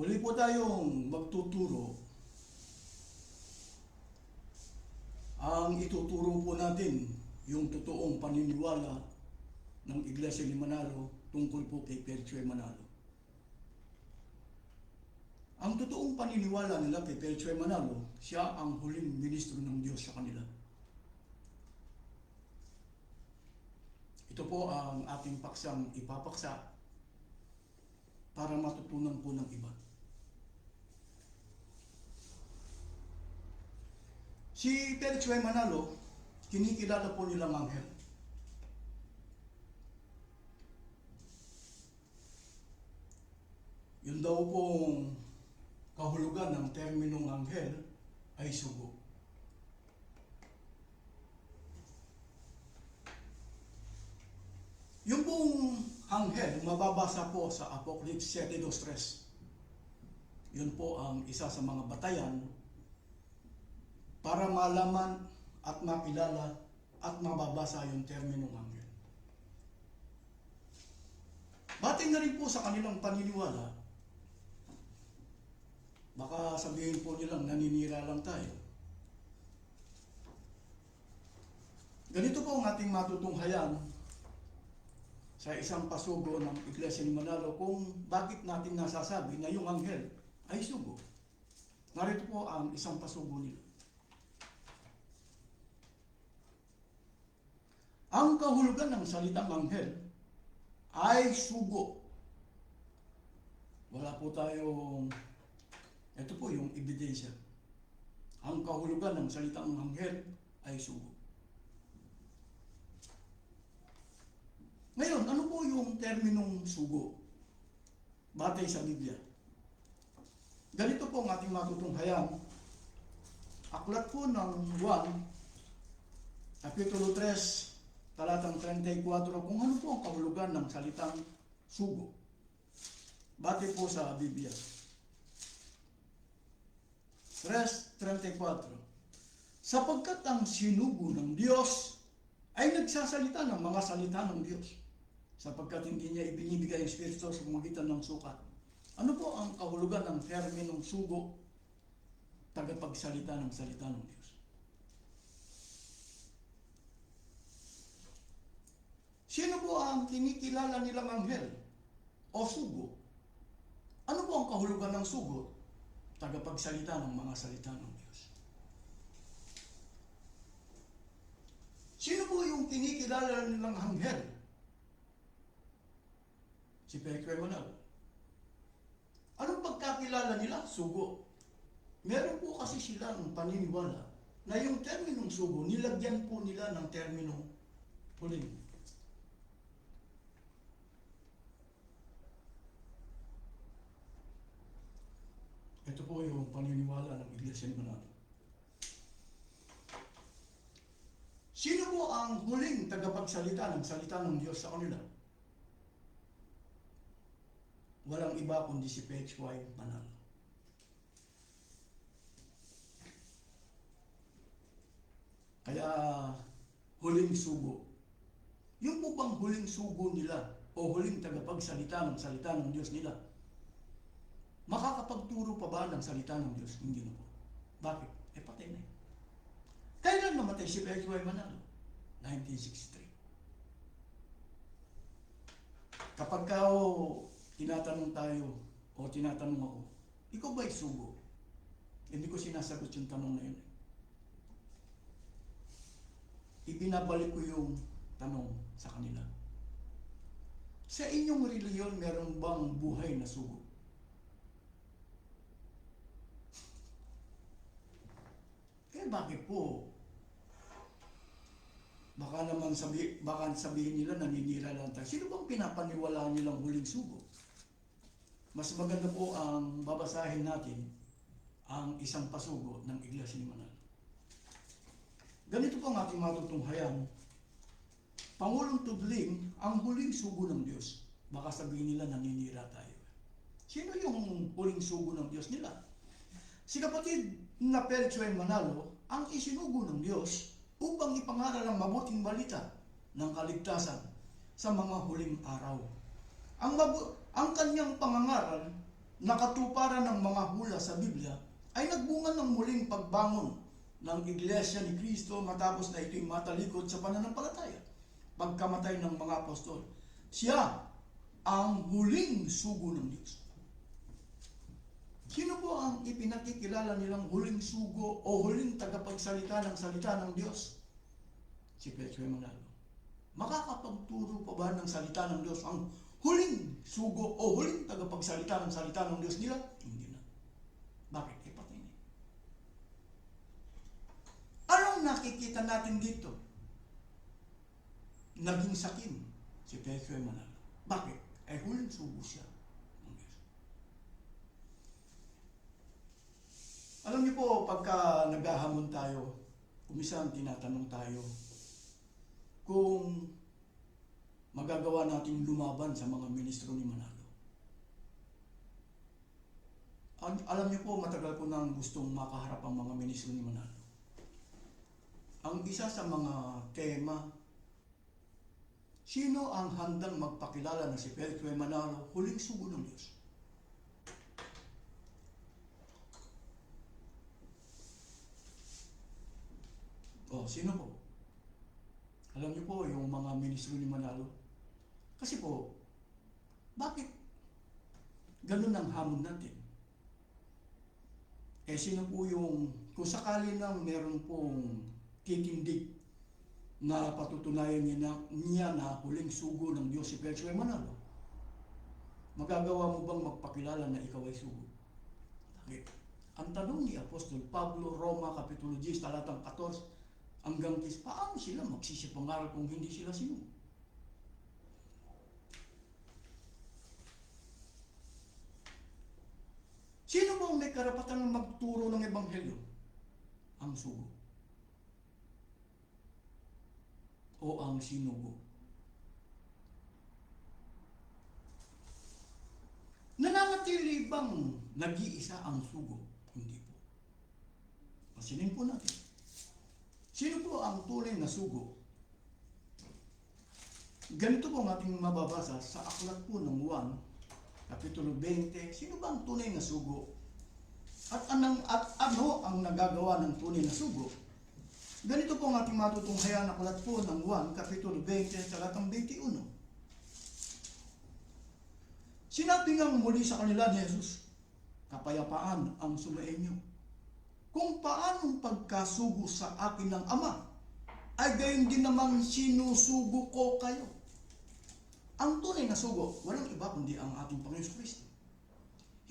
Muli po tayong magtuturo. Ang ituturo po natin yung totoong paniniwala ng Iglesia ni Manalo tungkol po kay Perchue Manalo. Ang totoong paniniwala nila kay Perchue Manalo, siya ang huling ministro ng Diyos sa kanila. Ito po ang ating paksang ipapaksa para matutunan po ng iba. Si Perchue Manalo, kinikilala po nilang anghel. Yun daw pong kahulugan ng terminong anghel ay sugo. Yung pong anghel, mababasa po sa Apocalypse 7:2-3. Yun po ang isa sa mga batayan para malaman at makilala at mababasa yung terminong anghel. Batay na rin po sa kanilang paniniwala. Baka sabihin po nilang naninira lang tayo. Ganito po ang ating matutunghayan sa isang pasugo ng Iglesia ni Manalo kung bakit natin nasasabi na yung anghel ay sugo. Narito po ang isang pasugo nila. Ang kahulugan ng salitang anghel ay sugo. Wala po tayong, ito po yung ebidensya. Ang kahulugan ng salitang anghel ay sugo. Ngayon, ano po yung terminong sugo? Batay sa Biblia. Ganito po ang ating matutunghayan. Aklat po ng Juan, Kapitulo 3, talatang 34, kung ano po ang kahulugan ng salitang sugo. Batay po sa Biblia. 3:34. Sapagkat ang sinugo ng Diyos ay nagsasalita ng mga salita ng Diyos, sapagkat hindi niya ibinibigay ang Espiritu sa pamamagitan ng sukat. Ano po ang kahulugan ng terminong sugo? Tagapagsalita ng salita ng Diyos. Sino po ang kinikilala nilang anghel o sugo? Ano po ang kahulugan ng sugo? Tagapagsalita ng mga salita ng Diyos. Sino po yung kinikilala nilang anghel? Si Perchue Manalo. Anong pagkakilala nila? Sugo. Meron po kasi silang paniniwala na yung terminong sugo, nilagyan po nila ng terminong huling. Ito po yung paniniwala ng Iglesia ni Manalo. Sino po ang huling tagapagsalita ng salita ng Diyos sa kanila? Walang iba kundi si Perchue Manalo. Kaya huling sugo. Yung po bang huling sugo nila o huling tagapagsalita ng salita ng Diyos nila, makakapagturo pa ba ng salita ng Diyos? Hindi na po. Bakit? Patay na yun. Kailan namatay si Perchue Manalo? 1963. Kapag tinatanong tayo o tinatanong ako, ikaw ba'y sugo? Hindi ko sinasagot yung tanong na yun. Ibinabalik ko yung tanong sa kanila. Sa inyong reliyon, meron bang buhay na sugo? Bakit po? Baka sabihin nila naninira lang tayo. Sino bang pinapaniwalaan nilang huling sugo? Mas maganda po ang babasahin natin ang isang pasugo ng Iglesia ni Manalo. Ganito po ang ating matutunghayan. Pangulong Tudling, ang huling sugo ng Diyos. Baka sabihin nila naninira tayo. Sino yung huling sugo ng Diyos nila? Si kapatid na Perchue Manalo ang isinugo ng Diyos upang ipangaral ang mabuting balita ng kaligtasan sa mga huling araw. Ang kanyang pangangaral nakatuparan ng mga hula sa Biblia ay nagbunga ng muling pagbangon ng Iglesia ni Kristo matapos na ito'y matalikod sa pananampalataya. Pagkamatay ng mga apostol, siya ang huling sugo ng Diyos. Sino po ang ipinakikilala nilang huling sugo o huling tagapagsalita ng salita ng Diyos? Si Petro Manalo. Makakapagturo pa ba ng salita ng Diyos ang huling sugo o huling tagapagsalita ng salita ng Diyos nila? Hindi na. Bakit? Patay niya. Anong nakikita natin dito? Naging sakim si Petro Manalo. Bakit? Ay huling sugo siya ng Diyos. Alam niyo po, pagka naghahamon tayo, kumisan tinatanong tayo kung magagawa natin lumaban sa mga ministro ni Manalo. Alam niyo po, matagal ko nang gustong makaharap ang mga ministro ni Manalo. Ang isa sa mga tema, sino ang handang magpakilala na si Petro Manalo huling sugo ng Diyos? Sino po? Alam niyo po, yung mga ministro ni Manalo. Kasi po, bakit ganun ang hamon natin? Sino po yung, kung sakali na meron pong titindig na patutunayan niya na huling sugo ng Diyos si Petro Manalo, magagawa mo bang magpakilala na ikaw ay sugo? Okay. Ang tanong ni Apostol Pablo, Roma, Kapitulo 10, talatang 14, hanggang 10, paano sila magsisipangaral kung hindi sila sinugo? Sino bang may karapatan na magturo ng Ebanghelyo? Ang sugo. O ang sinugo. Nananatili bang nag-iisa ang sugo? Hindi po. Pasinin po natin. Sino po ang tunay na sugo? Ganito po ang ating mababasa sa aklat po ng Juan, Kapitulo 20. Sino ba ang tunay na sugo? At ano ang nagagawa ng tunay na sugo? Ganito po ang ating matutunghayan aklat po ng Juan, Kapitulo 20, talatang 21. Sinabi ngang muli sa kanila ni Jesus, kapayapaan ang sumainyo. Kung paanong pagkasugo sa akin ng Ama, ay gayon din naman sinusugo ko kayo. Ang tunay na sugo, walang iba kundi ang ating Panginoon Kristo.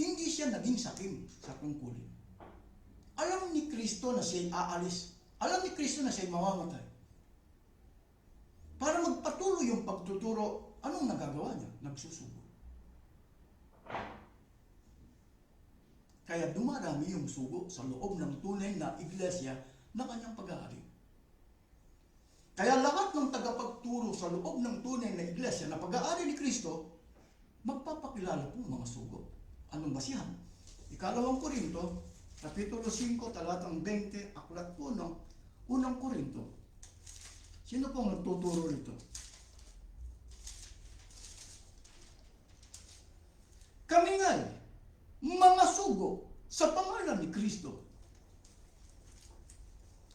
Hindi siya naging sakim sa tungkulin. Alam ni Kristo na siya'y aalis. Alam ni Kristo na siya'y mamamatay. Para magpatuloy yung pagtuturo, anong nagagawa niya? Nagsusugo. Kaya dumarami yung sugo sa loob ng tunay na iglesia na kanyang pag-aari. Kaya lahat ng tagapagturo sa loob ng tunay na iglesia na pag-aari ni Kristo, magpapakilala po mga sugo. Anong basihan? Ikalawang Korinto, Kapitulo 5, talatang 20, aklat po ng unang Korinto. Sino pong nagtuturo rito? Kami nga'y mga sugo sa pangalan ni Kristo.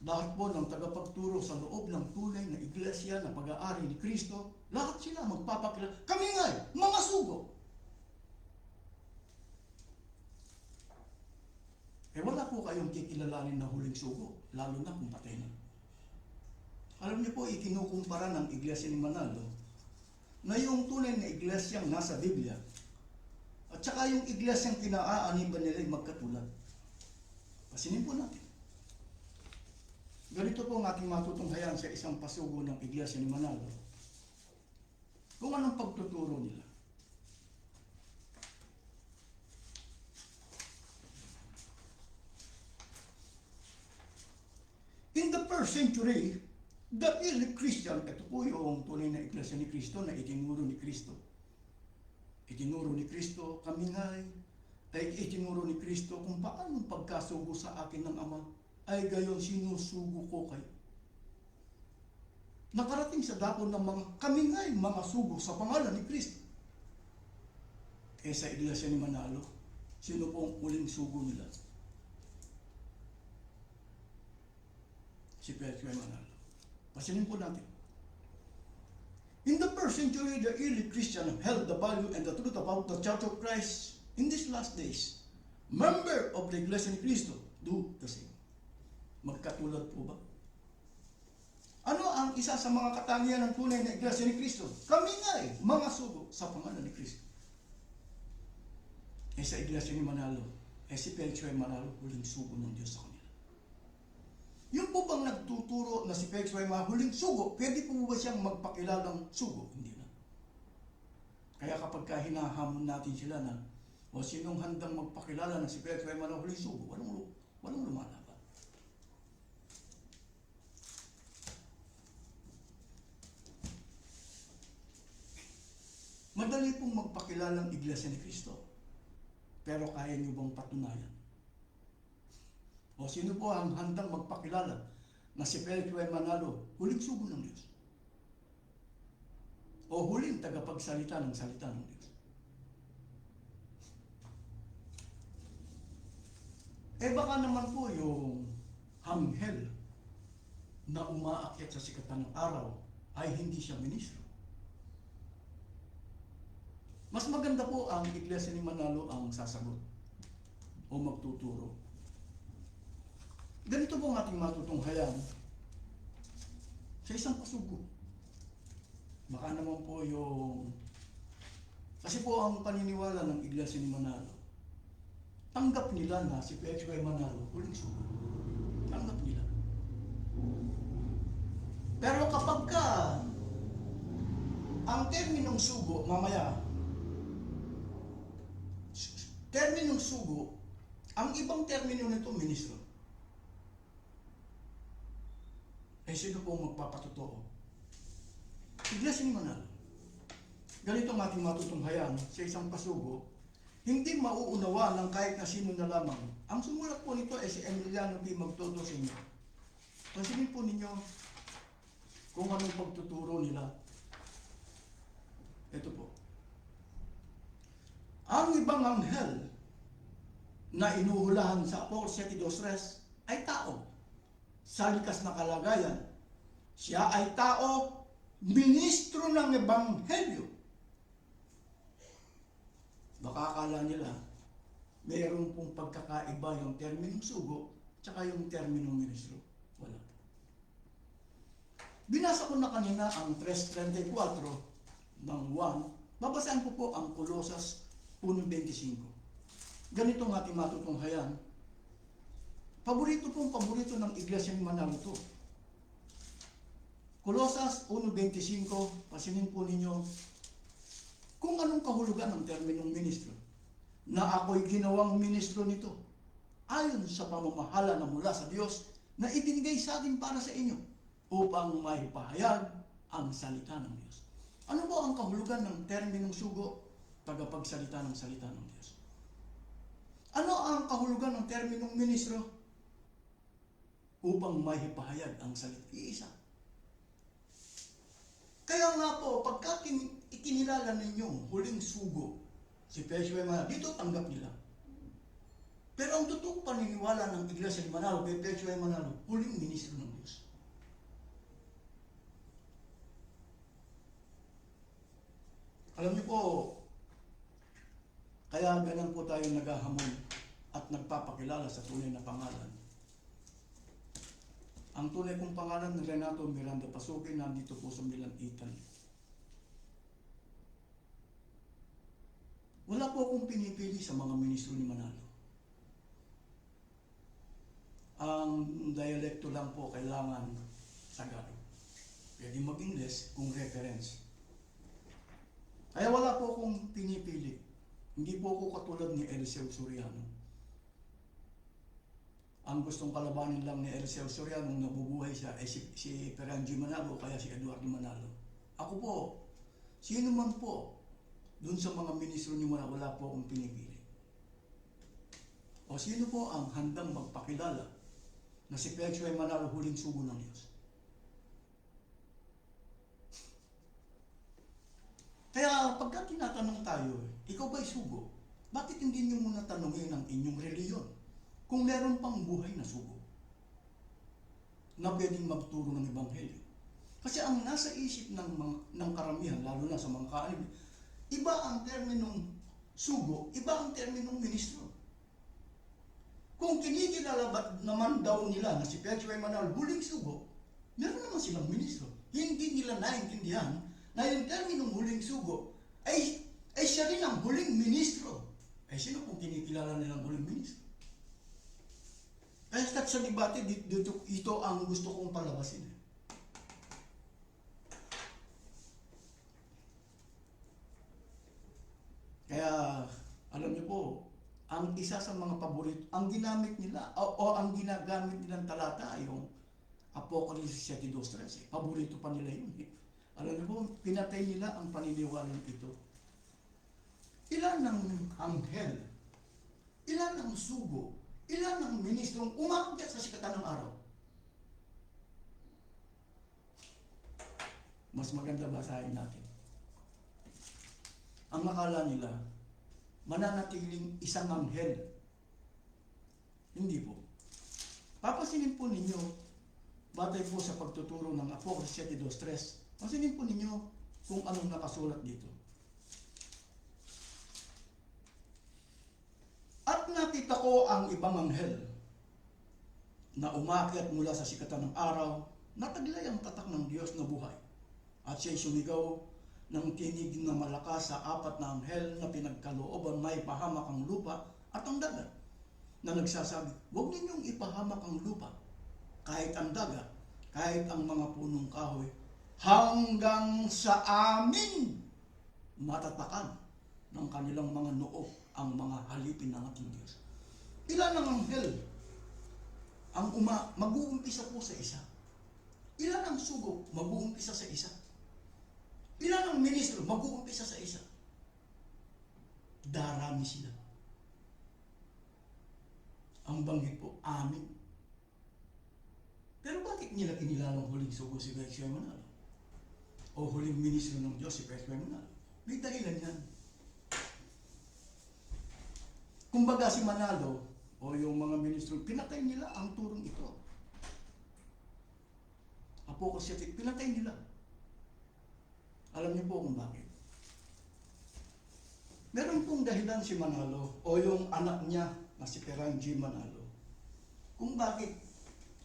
Lahat po ng tagapagturo sa loob ng tunay na iglesia na pag-aari ni Kristo, lahat sila magpapakilala. Kami nga'y mga sugo. Wala po kayong kikilalanin na huling sugo, lalo na kung patay na. Alam niyo po, ikinukumpara ng iglesia ni Manalo na yung tunay na iglesyang nasa Biblia at saka yung iglesyang kinaaaniban nila ay magkatulad. Pasinin po natin. Ganito po ang ating matutunghayan sa isang pasugo ng iglesia ni Manalo. Kung anong pagtuturo nila. In the first century, the early Christian, ito po yung tunay na iglesia ni Kristo na itinuro ni Kristo. Itinuro ni Kristo, kami ay itinuro ni Kristo kung paano pagkasugo sa akin ng Ama, ay gayon sinusugo ko kayo. Nakarating sa dako ng kami mga sugo sa pangalan ni Kristo. Sa iglesia ni Manalo, Sino pong huling sugo nila? Si Petro Manalo. Pasilin po natin. In the first century, the early Christian held the value and the truth about the Church of Christ in these last days. Member of the Iglesia ni Cristo, do the same. Magkatulad po ba? Ano ang isa sa mga katangian ng tunay na Iglesia ni Cristo? Kami nga mga sugo sa pangalan ni Cristo. Sa Iglesia ni Manalo, si Petro Manalo, huling sugo ng Diyos sa kanila. Yung po bang nagtuturo na si Petro ay huling sugo, pwede po ba siyang magpakilalang sugo? Hindi na. Kaya kapag hinahamon natin sila na, o sinong handang magpakilala na si Petro ay huling sugo, walang lumalaban. Madali pong magpakilalang Iglesia ni Cristo. Pero kaya niyo bang patunayan? O sino po ang handang magpakilala na si Petro Manalo, huling sugo ng Diyos? O huling tagapagsalita ng salita ng Diyos? Baka naman po yung anghel na umaakyat sa sikatan ng araw ay hindi siya ministro. Mas maganda po ang Iglesia ni Manalo ang sasagot o magtuturo. Ganito po ang ating matutunghayan sa isang pasugo. Baka naman po kasi po ang paniniwala ng Iglesia ni Manalo, tanggap nila na si Petro Manalo huling sugo. Tanggap nila. Pero kapag ang terminong sugo, terminong sugo, ang ibang termino nito, ministro. Sino po magpapatotoo? Iglesia ni Manalo. Ganito ang ating matutunghayan sa isang pasugo, hindi mauunawa ng kahit na sino na lamang. Ang sumulat po nito ay si Emiliano P. Magtoto sa inyo. Pansinin po ninyo kung anong pagtuturo nila. Ito po. Ang ibang anghel na inuhulahan sa Apocrypha 7:2 ay tao. Sa likas na kalagayan, siya ay tao, ministro ng Ebanghelyo. Baka akala nila, mayroon pong pagkakaiba yung terminong sugo tsaka yung terminong ministro. Wala. Binasa ko na kanina ang 3:34 ng 1. Babasahin ko po ang Colosas 1:25. Ganito ang ating matutunghayan. Paborito ng Iglesia ni Manalo ito. Colosas 1:25, pasinin po ninyo kung anong kahulugan ng terminong ministro. Na ako'y ginawang ministro nito, ayon sa pamamahala na mula sa Diyos na ibinigay sa atin para sa inyo, upang maipahayag ang salita ng Diyos. Ano po ang kahulugan ng terminong sugo? Tagapagsalita ng salita ng Diyos. Ano ang kahulugan ng terminong ministro? Upang maipahayag ang salita. Iisa. Kaya nga po, pagka ikinilala ninyong huling sugo, si Petro Manalo, dito tanggap nila. Pero ang totoong paniniwala ng Iglesia ni Manalo, kay Petro Manalo, huling ministro ng Diyos. Alam niyo po, kaya ganun po tayo naghahamon at nagpapakilala sa tunay na pangalan. Ang tunay kong pangalan ng Renato Miranda Pasuki, nandito po sa Milan, Italy. Wala po akong pinipili sa mga ministro ni Manalo. Ang dialekto lang po kailangan Tagalog. Pwede mag-Ingles kung reference. Kaya wala po akong pinipili. Hindi po ako katulad ni Eliseo Soriano. Ang gustong kalabanin lang ni Eliseo Soriano nung nabubuhay siya ay si Perangi Manalo kaya si Eduardo Manalo. Ako po, sino man po, dun sa mga ministro ni Manalo, wala po akong pinipili. O sino po ang handang magpakilala na si Petro Manalo huling sugo ng Diyos? Kaya pagka tinatanong tayo, ikaw ba'y sugo? bakit hindi nyo muna tanungin ang inyong reliyon kung meron pang buhay na sugo na pwedeng magturo ng ebanghelyo? Kasi ang nasa isip ng karamihan, lalo na sa mga kaalim, iba ang terminong sugo, iba ang terminong ministro. Kung kinikilala naman daw nila na si Petro Manalo huling sugo, meron naman silang ministro. Hindi nila naintindihan na yung terminong huling sugo ay siya rin ang huling ministro. Ay sino kung kinikilala nilang huling ministro? Kaya sa debate, ito ang gusto kong palabasin. Kaya, alam niyo po, ang isa sa mga paborito, ang ginamit nila, o ang ginagamit nilang talata ay yung Apocalypse 7:2-13. Paborito pa nila yun. Alam niyo po, pinatay nila ang paniniwalang ito. Ilan ang anghel, ilan ang sugo, ilan ang ministrong umakyat sa sikatan ng araw? Mas maganda basahin natin. Ang akala nila, mananatiling isang anghel. Hindi po. Papasinin po ninyo, batay po sa pagtuturo ng Apocalypse 7:2-13, pasinin po ninyo kung anong nakasulat dito. At nakita ko ang ibang anghel na umakyat mula sa sikatan ng araw, nataglay ang tatak ng Diyos na buhay. At siya'y sumigaw ng tinig na malakas sa apat na anghel na pinagkalooban may pahamak ang lupa at ang dagat, na nagsasabi, huwag ninyong ipahamak ang lupa, kahit ang dagat, kahit ang mga punong kahoy, hanggang sa amin matatakan ng kanilang mga noo ang mga halipin ng ating Diyos. Ilan ang anghel ang mag-uumpisa po sa isa? Ilan ang sugo mag-uumpisa sa isa? Ilan ang ministro mag-uumpisa sa isa? Darami sila. Ang banggit po, amin. Pero bakit nila kinilalang huling sugo si Petro Manalo? O huling ministro ng Diyos si Petro Manalo? May dahilan yan. Kumbaga si Manalo o yung mga ministro, pinatay nila ang turong ito. Apocalypse 7, pinatay nila. Alam niyo po kung bakit. Meron pong dahilan si Manalo o yung anak niya na si Perangi Manalo kung bakit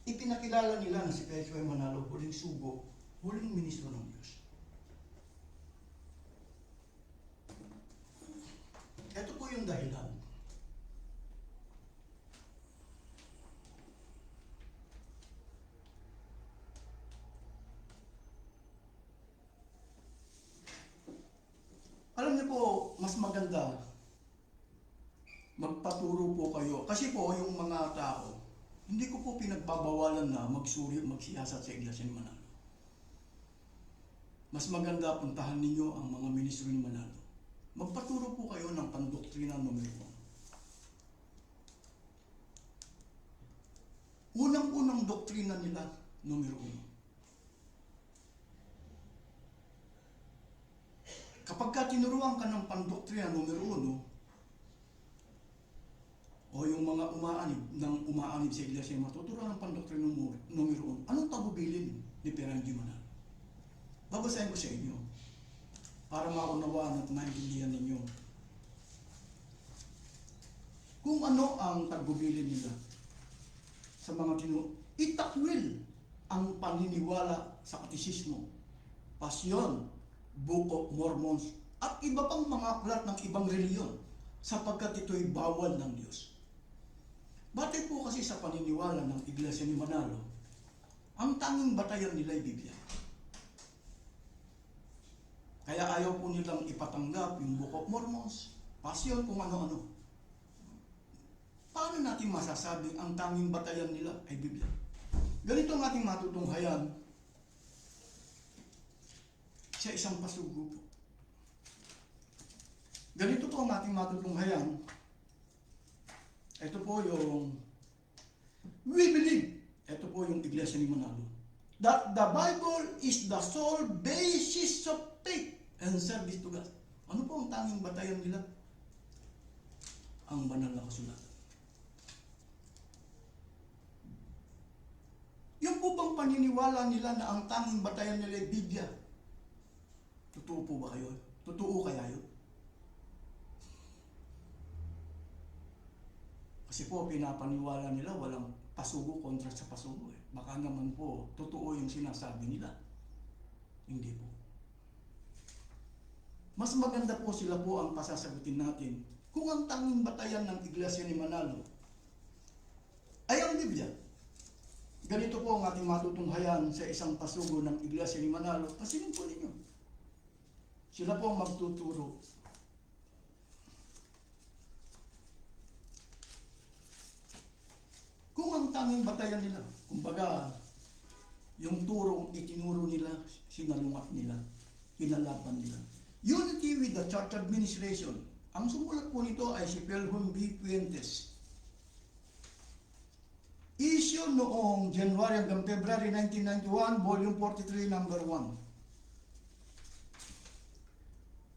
ipinakilala nila na si Petro Manalo huling sugo, huling ministro ng Diyos. Ito po yung dahilan. Alam niyo po, mas maganda magpaturo po kayo. Kasi po, yung mga tao, hindi ko po pinagbabawalan na magsuri at magsiyasat sa Iglesia ni Manalo. Mas maganda puntahan ninyo ang mga ministro ni Manalo. Magpaturo po kayo ng pandoktrina numero 1. Unang-unang doktrina nila, numero 1. Kapag ka tinuruan ka ng pandoktrina numero 1, o yung mga umaanib sa iglesia, matuturuan ng pandoktrina numero 1, anong tagubilin ni Perangi Manalo? Babasahin ko sa inyo para maunawaan at maintindihan ninyo kung ano ang tagubilin nila sa mga itakwil ang paniniwala sa katisismo, pasyon, Book of Mormons, at iba pang mga aklat ng ibang reliyon sapagkat ito'y bawal ng Diyos. Batay po kasi sa paniniwala ng Iglesia ni Manalo, ang tanging batayan nila ay Biblia. Kaya ayaw po nilang ipatanggap yung Book of Mormons, pasyon, kung ano-ano. Paano natin masasabing ang tanging batayan nila ay Biblia? Ganito ang ating matutunghayan sa isang pasugo po. Ganito po ang ating matutunghayan. Ito po yung we believe. Ito po yung Iglesia ni Manalo. That the Bible is the sole basis of faith and service to God. Ano po ang tanging batayan nila? ang banal na kasulatan. Yung po bang paniniwala nila na ang tanging batayan nila ay Biblia? Totoo po ba kayo? Totoo kaya yun? Kasi po, pinapaniwala nila walang pasugo kontra sa pasugo. Baka naman po, totoo yung sinasabi nila. Hindi po. Mas maganda po sila po ang pasasagutin natin kung ang tanging batayan ng Iglesia ni Manalo ay ang Biblia. Ganito po ang ating matutunghayan sa isang pasugo ng Iglesia ni Manalo. Pasinin po ninyo. Sila po ang magtuturo. Kung ang tanging batayan nila, kumbaga, yung turong itinuro nila, sinalungat nila, kinalaban nila. Unity with the Church Administration. Ang sumulat po nito ay si Pelhon B. Puentes. Issue noong January hanggang February 1991, Volume 43, Number 1.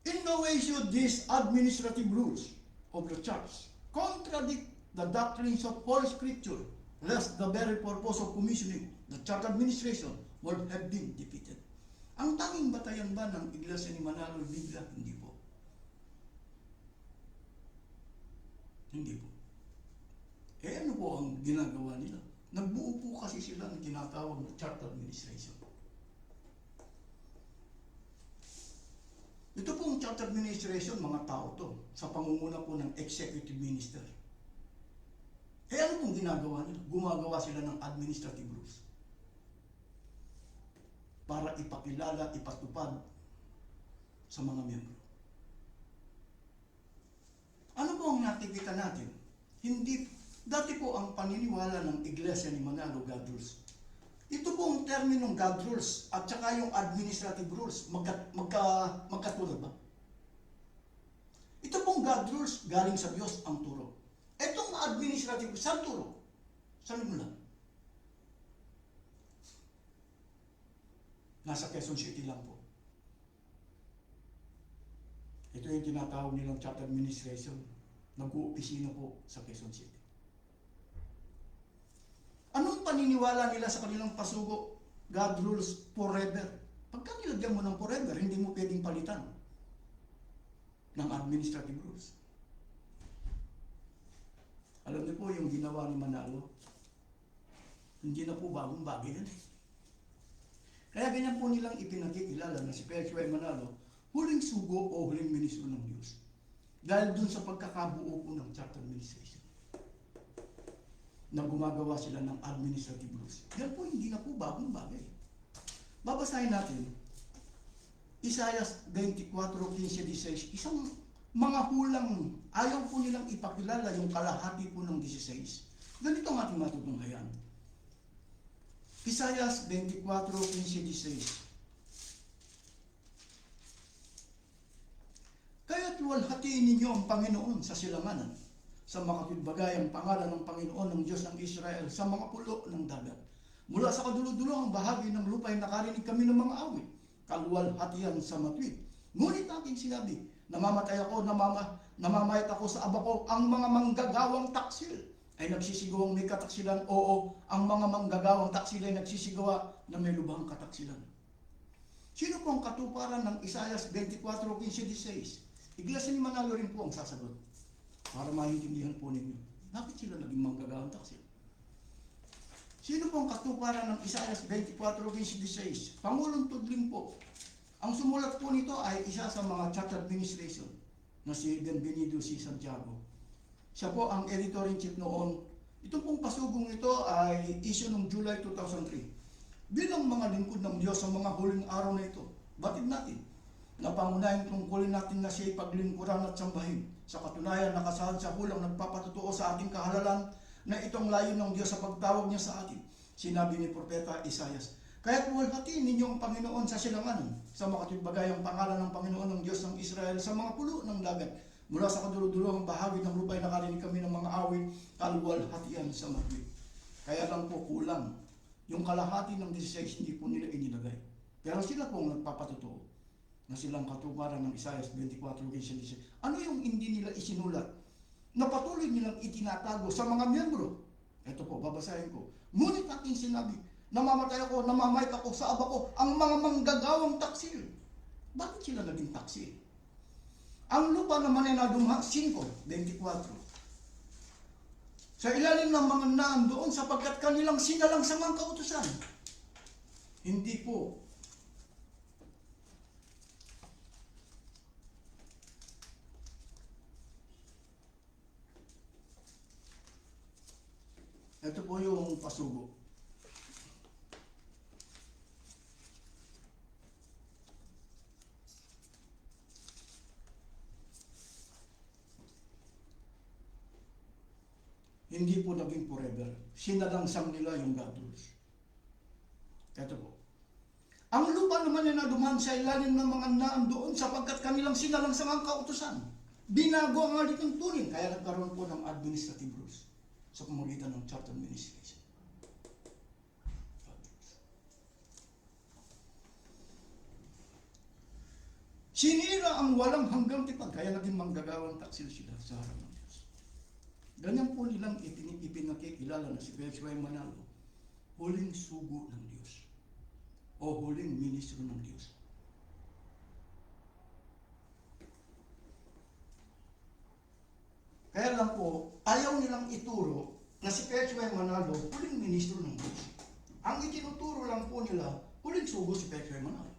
In no way should these administrative rules of the Church contradict the doctrines of Holy Scripture, lest the very purpose of commissioning the Church Administration would have been defeated. Ang tanging batayan ba ng Iglesia ni Manalo Biblia? Hindi po. Hindi po. Ano po ang ginagawa nila? Nagbuo po kasi sila ng tinatawag na Church Administration. Ito pong Church Administration, mga tao to, sa pangunguna po ng Executive Minister. Ano pong ginagawa nila? Gumagawa sila ng administrative rules para ipakilala, ipatupad sa mga miyembro. Ano po ang nakikita natin? Dati po ang paniniwala ng Iglesia ni Manalo, God rules. Ito po ang terminong God rules at saka yung administrative rules, magkatulad ba? Ito pong God rules, galing sa Diyos ang turo. Itong administrative, saan turo? Saan mula? Nasa Quezon City lang po. Ito yung tinatawag nilang Church Administration. Nag-uopisina po sa Quezon City. Anong paniniwala nila sa kanilang pasugo? God rules forever. Pagka nilagyan mo ng forever, hindi mo pwedeng palitan ng administrative rules. Alam niyo po yung ginawa ni Manalo, hindi na po bagong bagay yan. Kaya ganyan po nilang ipinakikilala na si Perchway Manalo, huling sugo o huling ministro ng Diyos. Dahil dun sa pagkakabuo po ng Church Administration, na gumagawa sila ng administrative rules. Yan po hindi na po bagong bagay. Babasahin natin, Isaiah 24:15-16, isang mga hulang, ayaw po nilang ipakilala yung kalahati po ng 16. Ganito ang ating matutunghayan. Isaiah 24:15-16. Kaya't luwalhatiin ninyo ang Panginoon sa silanganan, sa makatwidbagay ang pangalan ng Panginoon ng Diyos ng Israel sa mga pulo ng dagat. Mula sa kadulo-dulong bahagi ng lupa ay nakarinig kami ng mga awit, kaluwalhatian sa matwid. Ngunit aking sinabi, namamatay ako, namamayat ako sa aba ko, ang mga manggagawang taksil ay nagsisigawang may kataksilan. Oo, ang mga manggagawang taksil ay nagsisigawa na may lubhang kataksilan. Sino po ang katuparan ng Isaiah 24:15-16? Iglesia ni Manalo rin po ang sasagot. Para maintindihan po ninyo, bakit sila naging manggagawang taksil? Sino po ang katuparan ng Isaiah 24:16? Pangulong Tudling po. Ang sumulat po nito ay isa sa mga Church Administration na si Benvenido C. Santiago. Siya po ang editor-in-chief noon. Ito pong pasugong ito ay issue noong July 2003. Bilang mga lingkod ng Diyos sa mga huling araw na ito, batid natin na pangunahing tungkulin natin na siya'y paglingkuran at sambahin. Sa katunayan, nakasaad sa hulang nagpapatutuo sa ating kahalalan na itong layo ng Diyos sa pagtawag niya sa atin. Sinabi ni Propeta Isaias, kaya't luwalhatiin ninyo ang Panginoon sa silanganan, sa makatwidbagay ang pangalan ng Panginoon ng Diyos ng Israel sa mga pulo ng dagat. Mula sa kadulo-dulong bahagi ng lupa ay nakarinig kami ng mga awit, kaluwalhatian sa matwid. Kaya lang po kulang. Yung kalahati ng 16 hindi po nila inilagay. Pero sila po ang nagpapatutuo na silang katuparan ng Isaiah 24:16. Ano yung hindi nila isinulat na patuloy nilang itinatago sa mga miyembro. Ito po, babasahin ko. Ngunit aking sinabi, namamatay ako, namamait ako, sa aba ko, ang mga manggagawang taksil. Bakit sila naging taksil? Ang lupa naman ay nadumha, 5:24. Sa ilalim ng mga naan doon sapagkat kanilang sinalangsang ang kautusan. Hindi po. Ito po yung pasugo. Hindi po naging forever. Sinalangsang nila yung God rules. Ito po. Ang lupa naman ay nadumaan sa ilalim ng mga naan doon sapagkat kanilang sinalangsang ang kautusan. Binago ang alit ng tunin, kaya nagkaroon po ng administrative rules sa pamamagitan ng church administration. Sinira ang walang hanggang tipag, kaya naging manggagawang taksil sila sa harap ng Diyos. Ganyan po nilang ipinakikilala na si Felix Y. Manalo, huling sugo ng Diyos o huling ministro ng Diyos. Kaya lang po, ayaw nilang ituro na si Felix Y. Manalo, huling ministro ng Diyos. Ang itinuturo lang po nila, huling sugo si Felix Y. Manalo.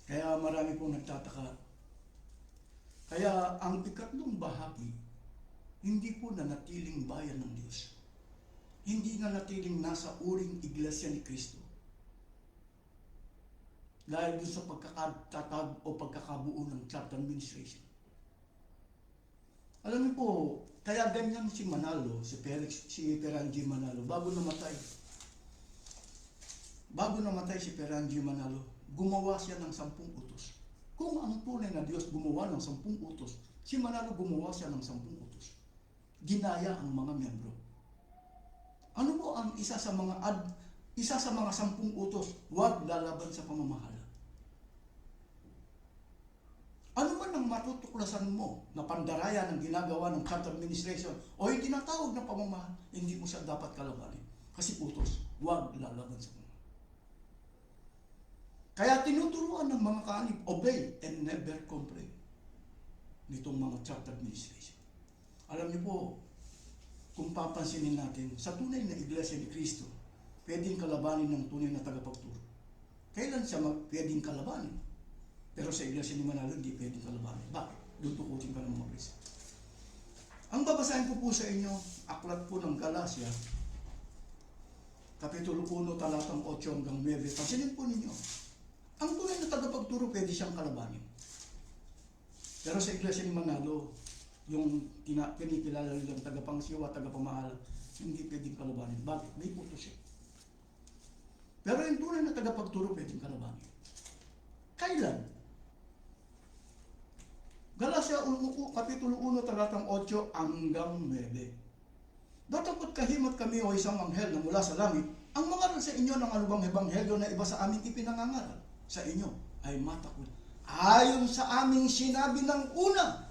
Kaya marami pong nagtataka. Kaya ang ikatlong bahagi, hindi po nanatiling bayan ng Diyos. Hindi nanatiling nasa uring iglesia ni Kristo. Dahil doon sa pagkakatatag o pagkakabuo ng church administration. Alam niyo po, kaya ganyan si Manalo, si Perangi Manalo, bago namatay si Perangi Manalo, gumawa siya ng 10 utos. Kung ang tunay na Diyos gumawa ng 10 utos, si Manalo gumawa siya ng 10 utos. Ginaya ang mga miyembro. Ano po ang isa sa mga 10 utos? Huwag lalaban sa pamamahala. Ano man ang matutuklasan mo na pandaraya ng ginagawa ng church administration o yung tinatawag na pamamahala, hindi mo siya dapat kalabanin. Kasi utos, huwag lalaban sa pamamahala. Kaya tinuturuan ng mga kaanib, obey and never complain nitong mga church administration. Alam niyo po, kung papansinin natin, sa tunay na iglesia ni Kristo, pwedeng kalabanin ng tunay na tagapagturo. Kailan siya pwedeng kalabanin? Pero sa iglesia ni Manalo, hindi pwedeng kalabanin. Bakit? Dutukutin ka ng mga Kristo. Ang babasahin ko po sa inyo, aklat po ng Galacia, Kapitulo 1, talatang 8 hanggang 9. Pansinin po ninyo. Ang tunay na tagapagturo, pwede siyang kalabanin. Pero sa iglesia ni Manalo, yung kinikilala nilang tagapangsiwa, tagapamahala, hindi pwedeng kalabanin. Bakit? May utos siya. Pero yung tunay na tagapagturo, pwedeng kalabanin. Kailan? Galacia Kapitulo 1, talatang 8 hanggang 9. Datapot kahimot kami o isang anghel na mula sa langit, ang mangaral sa inyo ng anumang ebanghelyo na iba sa aming ipinangangaral sa inyo ay matakot. Ayon sa aming sinabi ng una,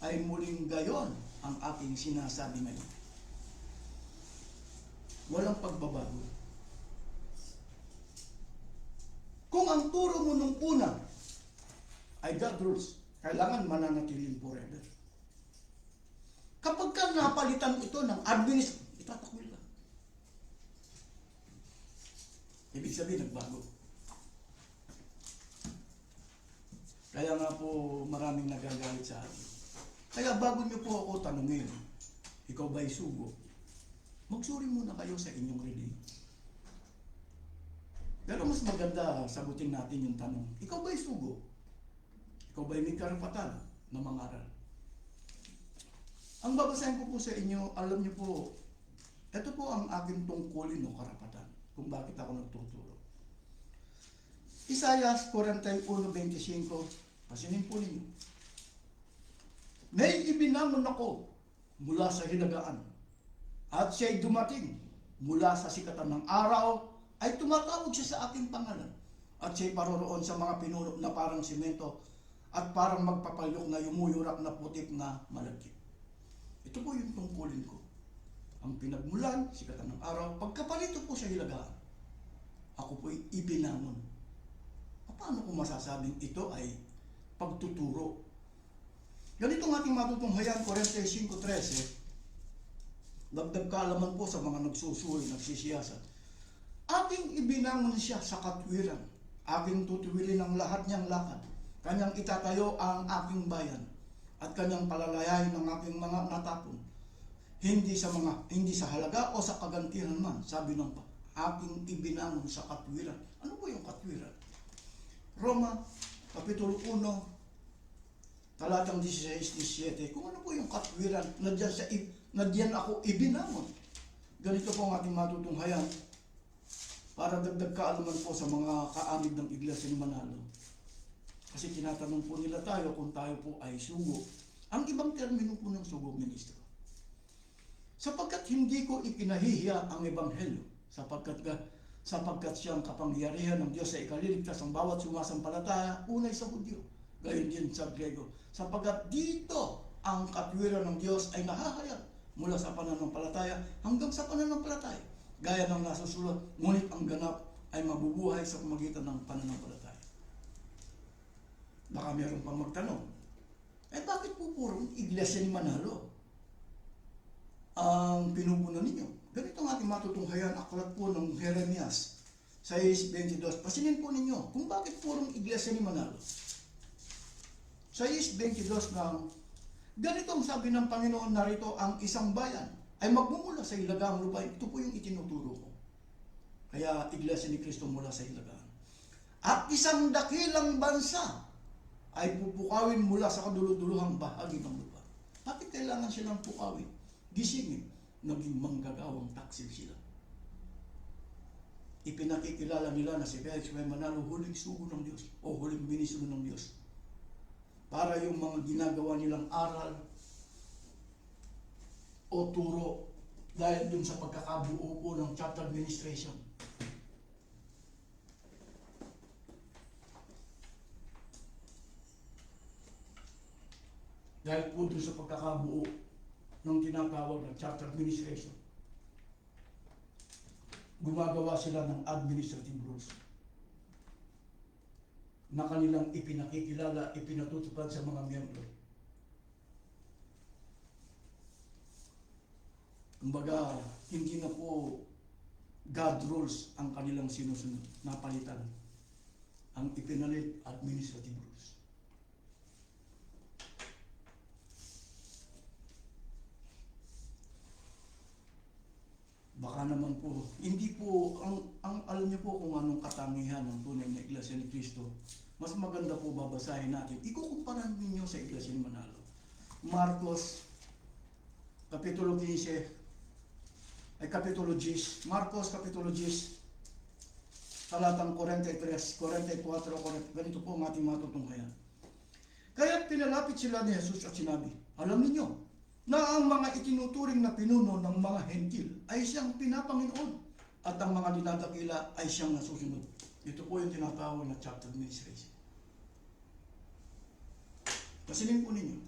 ay muling gayon ang aking sinasabi ngayon. Walang pagbabago. Kung ang turo mo nung una ay God rules, kailangan mananatiling forever. Kapag ka napalitan ito ng itatakwil lang. Ibig sabihin, nagbago. Kaya nga po maraming nagagalit sa akin. Kaya bago niyo po ako tanungin, ikaw ba'y sugo? Magsuri muna kayo sa inyong religion. Pero mas maganda sagutin natin yung tanong, ikaw ba'y sugo? Ikaw ba'y may karapatan na mangaral? Ang babasahin ko po sa inyo, alam niyo po, ito po ang aking tungkulin o karapatan kung bakit ako nagtuturo. Isaiah 41:25, pasinin po ninyo. May ibinangon ako mula sa hilagaan at siya'y dumating mula sa sikatan ng araw ay tumatawag siya sa aking pangalan. At siya'y paroroon sa mga pinuno na parang simento at parang magpapalyok na yumuyurak na putik na malagkit. Ito po yung tungkulin ko. Ang pinagmulan, sikatan ng araw, pagkapalito po sa hilagaan, ako po'y ibinangon. Paano ko masasabing ito ay pagtuturo? Ganito ang ating matutunghayan, 45:13. Dagdag kaalaman po sa mga nagsusuri, nagsisiyasat. Aking ibinangon siya sa katwiran. Aking tutuwilin ang lahat niyang lakad. Kanyang itatayo ang aking bayan. At kanyang palalayahin ang aking mga natapon. Hindi sa halaga o sa kagantihan man, sabi ng pa. Aking ibinangon sa katwiran. Ano po yung katwiran? Roma, Kapitulo 1, talatang 16-17. Kung ano po yung katwiran, nadyan ako ibinangon. Ganito po ang ating matutunghayan para dagdag kaalaman po sa mga kaanib ng Iglesia ni Manalo. Kasi tinatanong po nila tayo kung tayo po ay sugo. Ang ibang termino po ng sugo, ministro. Sapagkat hindi ko ipinahihiya ang Ebanghelyo, sapagkat siyang kapangyarihan ng Diyos sa ikaliligtas ang bawat sumasampalataya, unay sa Hudyo, gayon din sa Grego. Sapagkat dito ang katwiran ng Diyos ay nahahayag mula sa pananampalataya hanggang sa pananampalataya. Gaya ng nasusulat, ngunit ang ganap ay mabubuhay sa pamagitan ng pananampalataya. Baka meron pang magtanong, bakit po purong Iglesia ni Manalo ang pinupunan ninyo? Ganito ang ating matutunghayan, aklat po ng Jeremias 6:22. Pasinin po ninyo kung bakit purong Iglesia ni Manalo. 6:22 ng ganito ang sabi ng Panginoon, narito ang isang bayan ay magmumula sa hilagang lupain. Ito po yung itinuturo ko. Kaya Iglesia ni Cristo mula sa hilagaan. At isang dakilang bansa ay pupukawin mula sa kaduluduluhang bahagi ng lupa. Bakit kailangan silang pukawin? Gisingin, naging manggagawang taksil sila. Ipinakikilala nila na si Felix may Manalo huling sugo ng Diyos o huling ministro ng Diyos. Para yung mga ginagawa nilang aral o turo dahil dun sa pagkakabuo po ng chapter administration. Dahil po dun sa pagkakabuo ng tinatawag na chapter administration, gumagawa sila ng administrative rules na kanilang ipinakikilala, ipinatutupad sa mga miyembro. Kumbaga, hindi na po God rules ang kanilang sinusunod, napalitan. Ang ipinalit, administrative rules. Baka naman po, hindi po, alam niyo po kung anong katangian ng tunay na Iglesia ni Cristo. Mas maganda po babasahin natin. Ikukumpara ninyo sa Iglesia ni Manalo. Marcos, Kapitulo 10, Marcos, Kapitulo 10, talatang 43, 44, ganito po ang ating matutunghayan. Kaya pinalapit sila ni Jesus at sinabi, alam ninyo, na ang mga itinuturing na pinuno ng mga hentil ay siyang pinapanginoon at ang mga dinadakila ay siyang nasusunod. Ito po yung tinatawag na chapter administration. Pasinin po ninyo,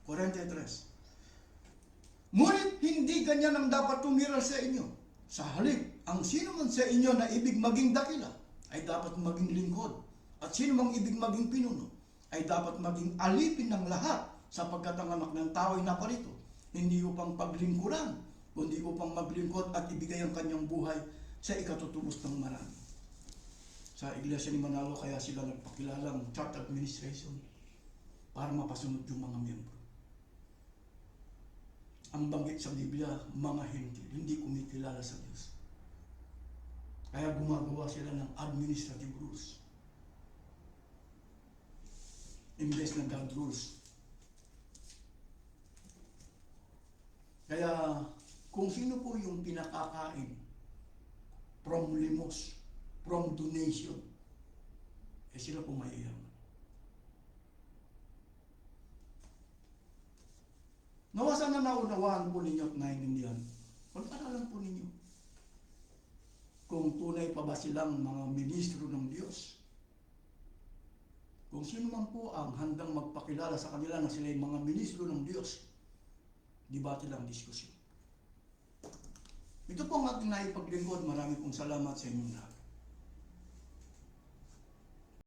43. Ngunit hindi ganyan ang dapat tumiral sa inyo. Sa halip, ang sino man sa inyo na ibig maging dakila ay dapat maging lingkod. At sino mang ibig maging pinuno ay dapat maging alipin ng lahat sapagkat ang anak ng tao ay naparito. Hindi upang paglingkuran, kundi upang maglingkod at ibigay ang kanyang buhay sa ikatutubos ng marami. Sa Iglesia ni Manalo, kaya sila nagpakilalang chapter administration para mapasunod yung mga miyembro. Ang banggit sa Biblia, mga hentil, hindi kumikilala sa Diyos. Kaya gumagawa sila ng administrative rules. Imbes na God rules. Kaya kung sino po yung pinakakain from limos, from donation, sila po maiyaman. Nawa sana naunawaan po ninyo at naiintindihan. Pag-aralan po ninyo kung kung tunay pa ba silang mga ministro ng Diyos. Kung sino man po ang handang magpakilala sa kanila na sila ay mga ministro ng Diyos, debate lang, diskusyon. Ito po ang ating naipaglingkod. Marami pong salamat sa inyong lahat.